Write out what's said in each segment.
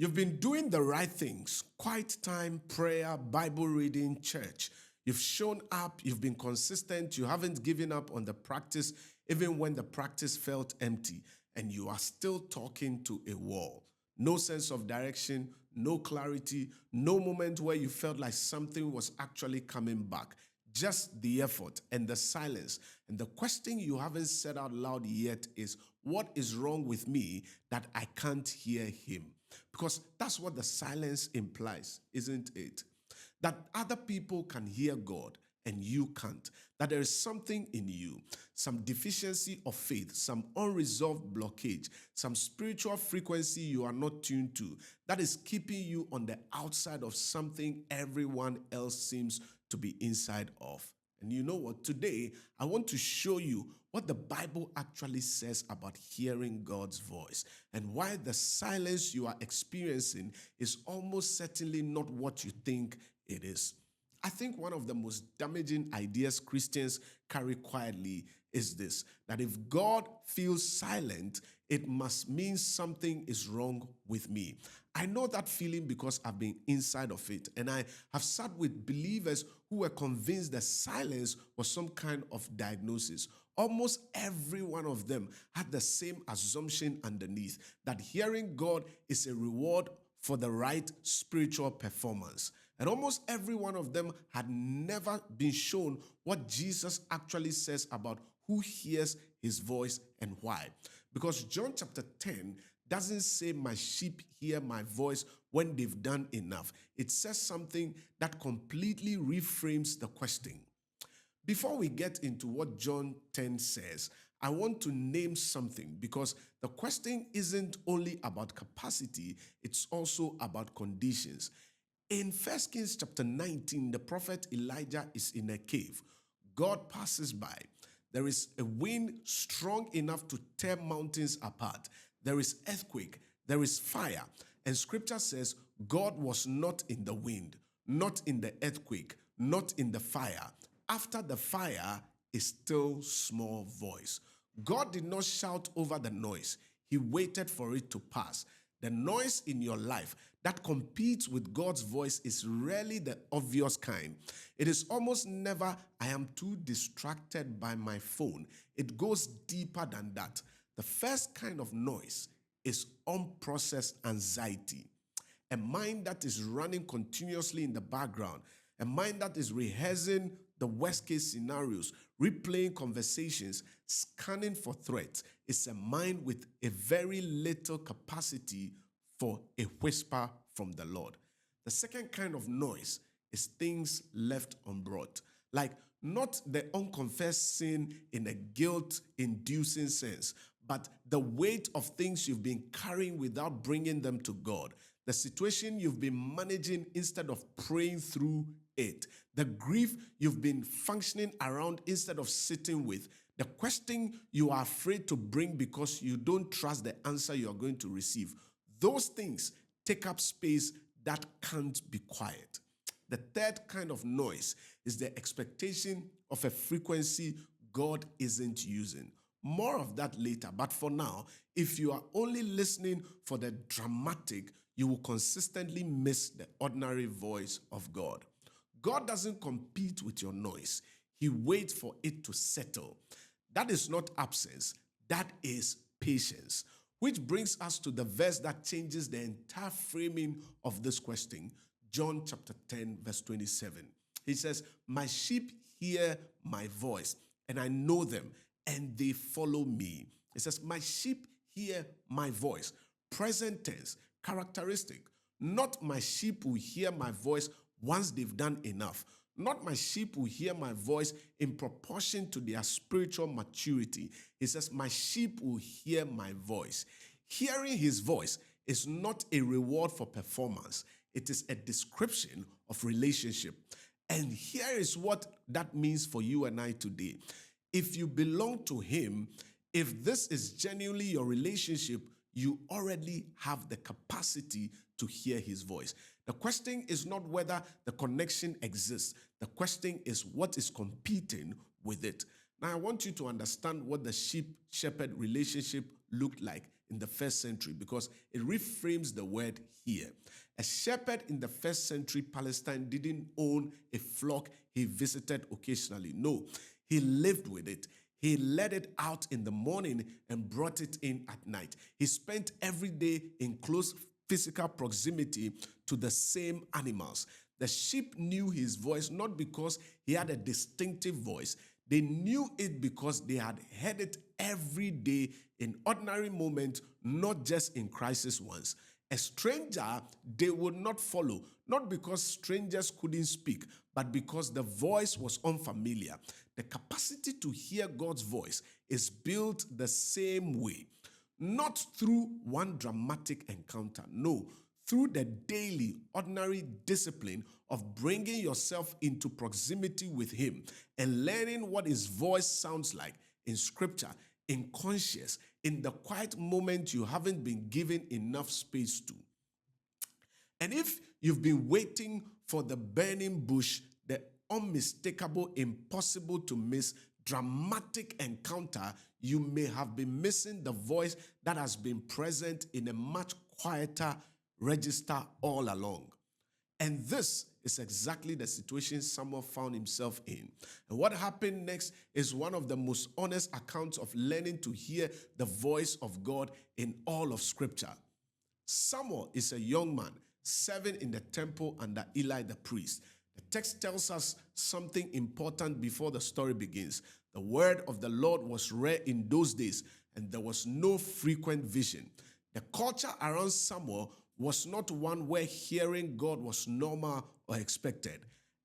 You've been doing the right things: quiet time, prayer, Bible reading, church. You've shown up, you've been consistent, you haven't given up on the practice, even when the practice felt empty, and you are still talking to a wall. No sense of direction, no clarity, no moment where you felt like something was actually coming back. Just the effort and the silence. And the question you haven't said out loud yet is, what is wrong with me that I can't hear him? Because that's what the silence implies, isn't it? That other people can hear God and you can't. That there is something in you, some deficiency of faith, some unresolved blockage, some spiritual frequency you are not tuned to, that is keeping you on the outside of something everyone else seems to be inside of. And you know what? Today, I want to show you what the Bible actually says about hearing God's voice and why the silence you are experiencing is almost certainly not what you think it is. I think one of the most damaging ideas Christians carry quietly is this: that if God feels silent, it must mean something is wrong with me. I know that feeling because I've been inside of it, and I have sat with believers who were convinced that silence was some kind of diagnosis. Almost every one of them had the same assumption underneath, that hearing God is a reward for the right spiritual performance. And almost every one of them had never been shown what Jesus actually says about who hears his voice and why. Because John chapter 10 doesn't say my sheep hear my voice when they've done enough. It says something that completely reframes the question. Before we get into what John 10 says, I want to name something, because the question isn't only about capacity, it's also about conditions. In 1 Kings chapter 19, the prophet Elijah is in a cave. God passes by. There is a wind strong enough to tear mountains apart. There is earthquake. There is fire. And scripture says God was not in the wind, not in the earthquake, not in the fire. After the fire, a still small voice. God did not shout over the noise. He waited for it to pass. The noise in your life that competes with God's voice is rarely the obvious kind. It is almost never, I am too distracted by my phone. It goes deeper than that. The first kind of noise is unprocessed anxiety. A mind that is running continuously in the background. A mind that is rehearsing the worst case scenarios, replaying conversations, scanning for threats. Is a mind with a very little capacity for a whisper from the Lord. The second kind of noise is things left unbrought. Like, not the unconfessed sin in a guilt-inducing sense, but the weight of things you've been carrying without bringing them to God. The situation you've been managing instead of praying through it. The grief you've been functioning around instead of sitting with. The question you are afraid to bring because you don't trust the answer you are going to receive. Those things take up space that can't be quiet. The third kind of noise is the expectation of a frequency God isn't using. More of that later, but for now, if you are only listening for the dramatic, you will consistently miss the ordinary voice of God. God doesn't compete with your noise. He waits for it to settle. That is not absence. That is patience. Which brings us to the verse that changes the entire framing of this question. John chapter 10, verse 27. He says, my sheep hear my voice, and I know them, and they follow me. He says, my sheep hear my voice. Present tense, characteristic. Not my sheep will hear my voice once they've done enough. Not my sheep will hear my voice in proportion to their spiritual maturity. He says, my sheep will hear my voice. Hearing his voice is not a reward for performance. It is a description of relationship. And here is what that means for you and I today. If you belong to him, if this is genuinely your relationship, you already have the capacity to hear his voice. The question is not whether the connection exists. The question is what is competing with it. Now, I want you to understand what the sheep-shepherd relationship looked like in the first century because it reframes the word here. A shepherd in the first century Palestine didn't own a flock he visited occasionally. No, he lived with it. He let it out in the morning and brought it in at night. He spent every day in close physical proximity to the same animals. The sheep knew his voice not because he had a distinctive voice. They knew it because they had heard it every day in ordinary moments, not just in crisis ones. A stranger they would not follow, not because strangers couldn't speak, but because the voice was unfamiliar. The capacity to hear God's voice is built the same way, not through one dramatic encounter, no, through the daily, ordinary discipline of bringing yourself into proximity with Him and learning what His voice sounds like in Scripture, in conscience, in the quiet moment you haven't been given enough space to. And if you've been waiting for the burning bush, the unmistakable, impossible to miss, dramatic encounter, you may have been missing the voice that has been present in a much quieter register all along. And this is exactly the situation Samuel found himself in. And what happened next is one of the most honest accounts of learning to hear the voice of God in all of Scripture. Samuel is a young man serving in the temple under Eli the priest. The text tells us something important before the story begins. The word of the Lord was rare in those days, and there was no frequent vision. The culture around Samuel was not one where hearing God was normal or expected.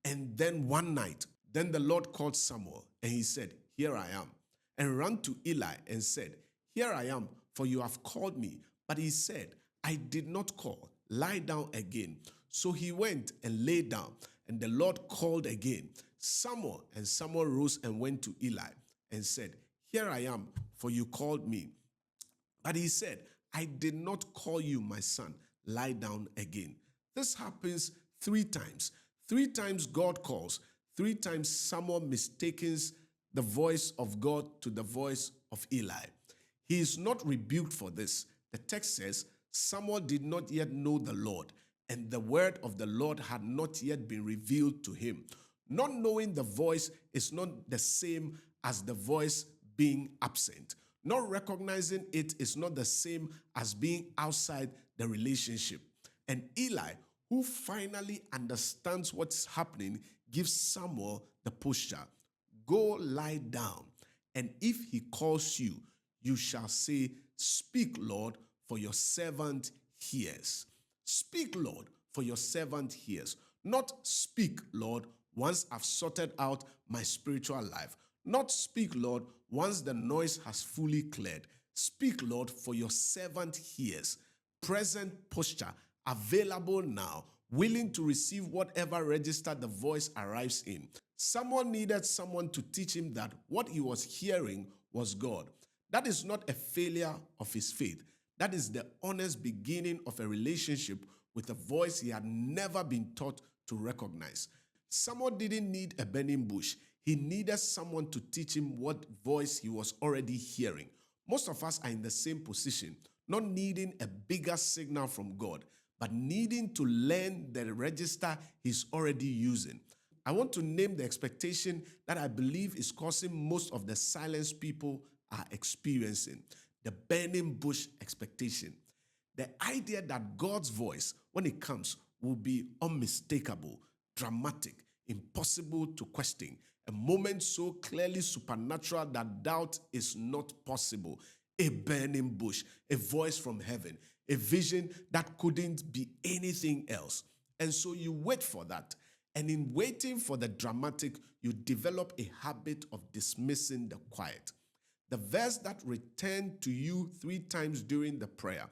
And then one night, then the Lord called Samuel, and he said, "Here I am," and ran to Eli and said, "Here I am, for you have called me." But he said, "I did not call. Lie down again." So he went and lay down, and the Lord called again, "Samuel." And Samuel rose and went to Eli and said, "Here I am, for you called me." But he said, "I did not call you, my son. Lie down again." This happens 3 times. 3 times God calls. 3 times Samuel mistakes the voice of God to the voice of Eli. He is not rebuked for this. The text says, Samuel did not yet know the Lord, and the word of the Lord had not yet been revealed to him. Not knowing the voice is not the same as the voice being absent. Not recognizing it is not the same as being outside the relationship. And Eli, who finally understands what's happening, gives Samuel the posture. Go lie down, and if he calls you, you shall say, "Speak, Lord, for your servant hears." Speak, Lord, for your servant hears. Not speak, Lord, once I've sorted out my spiritual life. Not speak, Lord, once the noise has fully cleared. Speak, Lord, for your servant hears. Present posture, available now, willing to receive whatever register the voice arrives in. Someone needed someone to teach him that what he was hearing was God. That is not a failure of his faith. That is the honest beginning of a relationship with a voice he had never been taught to recognize. Someone didn't need a burning bush. He needed someone to teach him what voice he was already hearing. Most of us are in the same position, not needing a bigger signal from God, but needing to learn the register he's already using. I want to name the expectation that I believe is causing most of the silence people are experiencing: the burning bush expectation. The idea that God's voice, when it comes, will be unmistakable, dramatic, impossible to question, a moment so clearly supernatural that doubt is not possible. A burning bush, a voice from heaven, a vision that couldn't be anything else. And so you wait for that. And in waiting for the dramatic, you develop a habit of dismissing the quiet. The verse that returned to you 3 times during the prayer,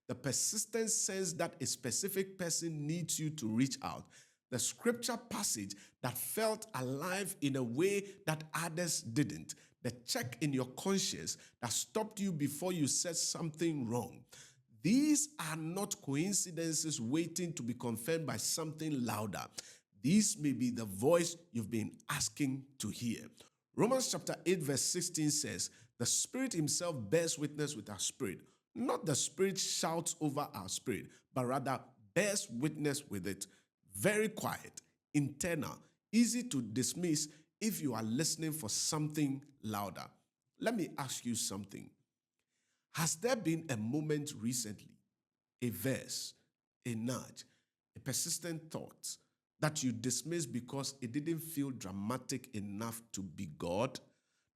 the persistent sense that a specific person needs you to reach out, the scripture passage that felt alive in a way that others didn't, the check in your conscience that stopped you before you said something wrong. These are not coincidences waiting to be confirmed by something louder. These may be the voice you've been asking to hear. Romans chapter 8 verse 16 says, "The Spirit himself bears witness with our spirit. Not the Spirit shouts over our spirit, but rather bears witness with it. Very quiet, internal, easy to dismiss if you are listening for something louder. Let me ask you something. Has there been a moment recently, a verse, a nudge, a persistent thought that you dismissed because it didn't feel dramatic enough to be God?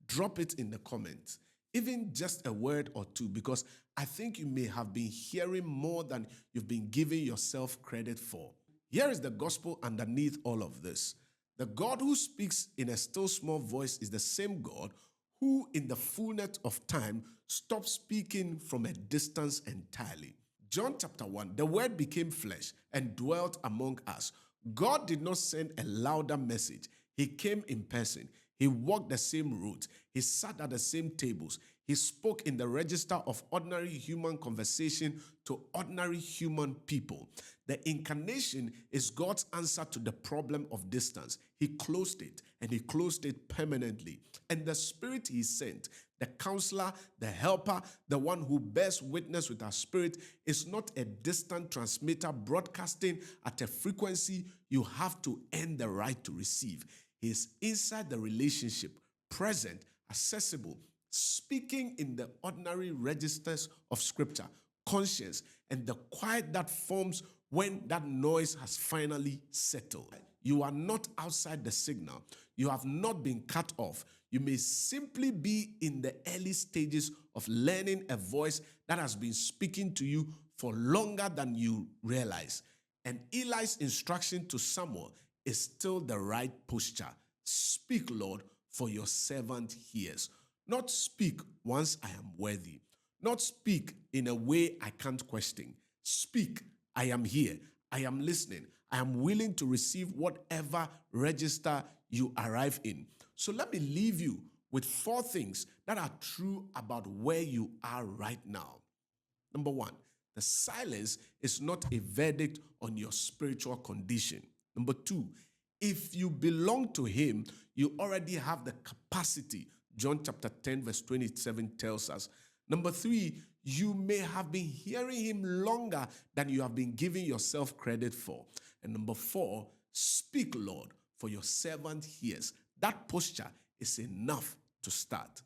Drop it in the comments. Even just a word or two, because I think you may have been hearing more than you've been giving yourself credit for. Here is the gospel underneath all of this. The God who speaks in a still small voice is the same God who, in the fullness of time, stopped speaking from a distance entirely. John chapter 1, the word became flesh and dwelt among us. God did not send a louder message. He came in person. He walked the same route. He sat at the same tables. He spoke in the register of ordinary human conversation to ordinary human people. The incarnation is God's answer to the problem of distance. He closed it, and he closed it permanently. And the Spirit he sent, the counselor, the helper, the one who bears witness with our spirit, is not a distant transmitter broadcasting at a frequency you have to earn the right to receive. He is inside the relationship, present, accessible, speaking in the ordinary registers of Scripture, conscience, and the quiet that forms when that noise has finally settled. You are not outside the signal. You have not been cut off. You may simply be in the early stages of learning a voice that has been speaking to you for longer than you realize. And Eli's instruction to Samuel is still the right posture. Speak, Lord, for your servant hears. Not speak once I am worthy. Not speak in a way I can't question. Speak, I am here. I am listening. I am willing to receive whatever register you arrive in. So let me leave you with 4 things that are true about where you are right now. Number 1, the silence is not a verdict on your spiritual condition. Number 2, if you belong to him, you already have the capacity. John chapter 10 verse 27 tells us. Number 3, you may have been hearing him longer than you have been giving yourself credit for. And number 4, speak, Lord, for your servant hears. That posture is enough to start.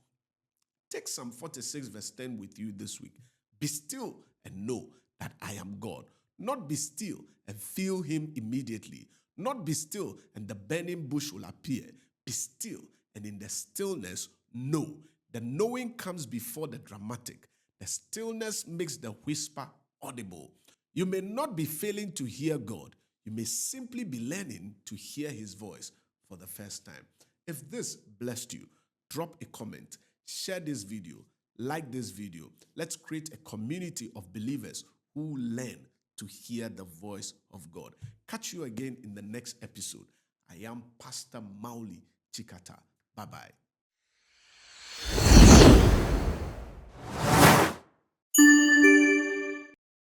Take Psalm 46 verse 10 with you this week. Be still and know that I am God. Not be still and feel him immediately. Not be still and the burning bush will appear. Be still and in the stillness know. The knowing comes before the dramatic. The stillness makes the whisper audible. You may not be failing to hear God. You may simply be learning to hear his voice for the first time. If this blessed you, drop a comment, share this video, like this video. Let's create a community of believers who learn to hear the voice of God. Catch you again in the next episode. I am Pastor Mawuli Chikata. Bye-bye.